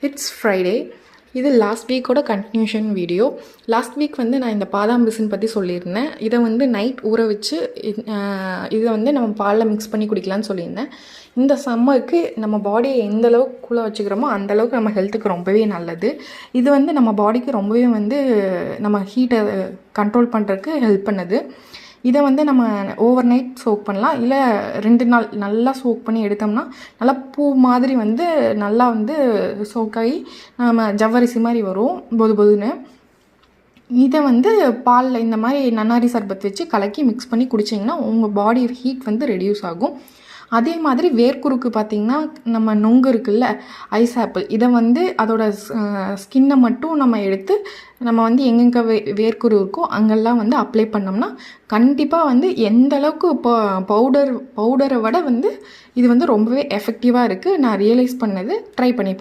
It's Friday. இது last வீக்கோட continuation video. Last week வந்து நான் இந்த பாதாம் பிசின் பற்றி சொல்லியிருந்தேன். இதை வந்து நைட் ஊற வச்சு இதை வந்து நம்ம பாலில் மிக்ஸ் பண்ணி குடிக்கலான்னு சொல்லியிருந்தேன். இந்த சம்மருக்கு நம்ம பாடியை எந்த அளவுக்கு கூலாக வச்சுக்கிறோமோ அந்தளவுக்கு நம்ம ஹெல்த்துக்கு ரொம்பவே நல்லது. இது வந்து நம்ம பாடிக்கு ரொம்பவே வந்து நம்ம ஹீட்டை கண்ட்ரோல் பண்ணுறதுக்கு ஹெல்ப் பண்ணுது. இதை வந்து நம்ம ஓவர் நைட் சோக் பண்ணலாம், இல்லை 2 நாள் நல்லா சோக் பண்ணி எடுத்தோம்னா நல்லா பூ மாதிரி வந்து நல்லா வந்து சோக்காகி நம்ம ஜவ்வரிசி மாதிரி வரும் பொது பொதுன்னு. இதை வந்து பாலில் இந்த மாதிரி நன்னாரி சர்பத் வச்சு கலக்கி மிக்ஸ் பண்ணி குடிச்சிங்கன்னா உங்கள் பாடி ஹீட் வந்து ரெடியூஸ் ஆகும். அதே மாதிரி வேர்க்குருக்கு பார்த்திங்கன்னா, நம்ம நொங்கு இருக்குல்ல, ஐஸ் ஆப்பிள், இதை வந்து அதோட ஸ்கின்னை மட்டும் நம்ம எடுத்து நம்ம வந்து எங்கெங்கே வேர்க்குரு இருக்கோ அங்கெல்லாம் வந்து அப்ளை பண்ணோம்னா கண்டிப்பாக வந்து எந்த அளவுக்கு பவுடரை விட வந்து இது வந்து ரொம்பவே எஃபெக்டிவாக இருக்குது. நான் ரியலைஸ் பண்ணது, ட்ரை பண்ணி